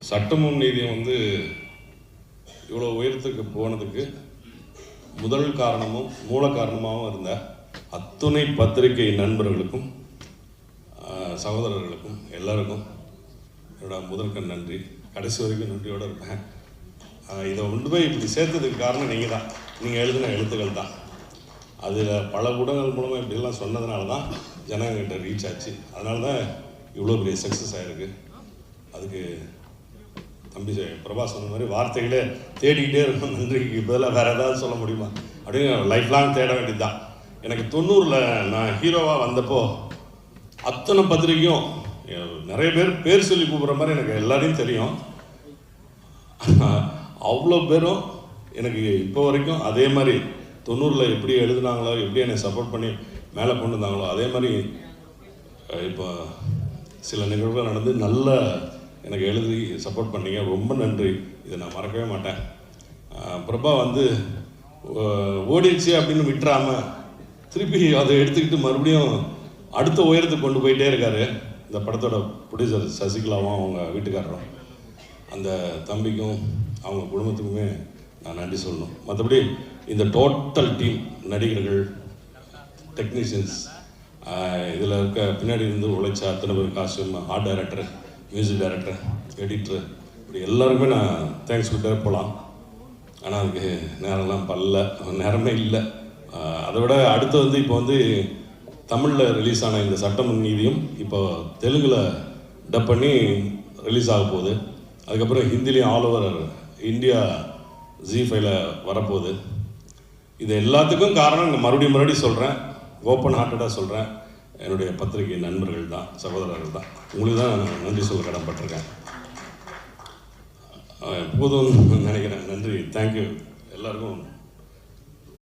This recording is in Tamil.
சட்டமும் நீதியும் இவ்வளோ உயரத்துக்கு போனதுக்கு முதல் காரணமும் மூல காரணமாகவும் இருந்த அத்துணை பத்திரிகை நண்பர்களுக்கும் சகோதரர்களுக்கும் எல்லாருக்கும் என்னோட முதற்கண் நன்றி. கடைசி வரைக்கும் நன்றியோடு இருப்பேன். இதை கொண்டு போய் இப்படி சேர்த்ததுக்கு காரணம் நீங்கள் தான். நீங்கள் எழுதின எழுத்துக்கள் தான். அதில் பல ஊடகங்கள் மூலமாக இப்படிலாம் சொன்னதுனால தான் ஜனங்கிட்ட ரீச் ஆச்சு. அதனால தான் இவ்வளோ பெரிய சக்ஸஸ் ஆகிருக்கு. அதுக்கு தம்பி பிரபா சொன்ன மாதிரி வார்த்தைகளே தேடிக்கிட்டே இருக்கும். நன்றிக்கு பதிலாக வேறு ஏதாவது சொல்ல முடியுமா அப்படின்னு லைஃப் லாங் தேட வேண்டியது தான். எனக்கு 90 நான் ஹீரோவாக வந்தப்போ அத்தனை பத்திரிக்கையும் நிறைய பேர் சொல்லி கூப்பிட்ற மாதிரி எனக்கு எல்லாரையும் தெரியும். அவ்வளோ பேரும் எனக்கு இப்போ வரைக்கும் அதே மாதிரி 90 எப்படி எழுதுனாங்களோ, எப்படி என்னை சப்போர்ட் பண்ணி மேலே கொண்டு வந்தாங்களோ, அதே மாதிரி இப்போ சில நிகழ்வுகள் நடந்து நல்ல எனக்கு எழுதி சப்போர்ட் பண்ணீங்க. ரொம்ப நன்றி. இதை நான் மறக்கவே மாட்டேன். பிரபா ஓடிடுச்சு அப்படின்னு விட்டுறாமல் திருப்பி அதை எடுத்துக்கிட்டு மறுபடியும் அடுத்த உயரத்துக்கு கொண்டு போயிட்டே இருக்காரு. இந்த படத்தோட ப்ரொடியூசர் சசிகலாவும் அவங்க வீட்டுக்காரரும், அந்த தம்பிக்கும் அவங்க குடும்பத்துக்குமே நான் நன்றி சொல்லணும். மற்றபடி இந்த டோட்டல் டீம், நடிகர்கள், டெக்னீஷியன்ஸ், இதில் இருக்க பின்னாடி இருந்து உழைச்ச அத்தனை பேர், costume, art director, music director, editor, இப்படி எல்லாருமே நான் தேங்க்ஸ் கிட்டே போகலாம். ஆனால் அதுக்கு நேரமே இல்லை. அதை விட அடுத்து இப்போ தமிழில் ரிலீஸ் ஆன இந்த சட்டமும் நீதியும் இப்போ தெலுங்கில் டப் பண்ணி ரிலீஸ் ஆக போகுது. அதுக்கப்புறம் ஹிந்திலையும் ஆல் ஓவர் இந்தியா ஜி5ல வரப்போகுது. இது எல்லாத்துக்கும் காரணம் மறுபடியும் சொல்கிறேன், ஓப்பன் ஹார்ட்டடாக சொல்கிறேன், என்னுடைய பத்திரிகை நண்பர்கள் தான், சகோதரர்கள் தான். உங்களுக்கு தான் நன்றி சொல்ல கடன்பட்டிருக்கேன். போதும்னு நினைக்கிறேன். நன்றி. தேங்க்யூ எல்லாருக்கும்.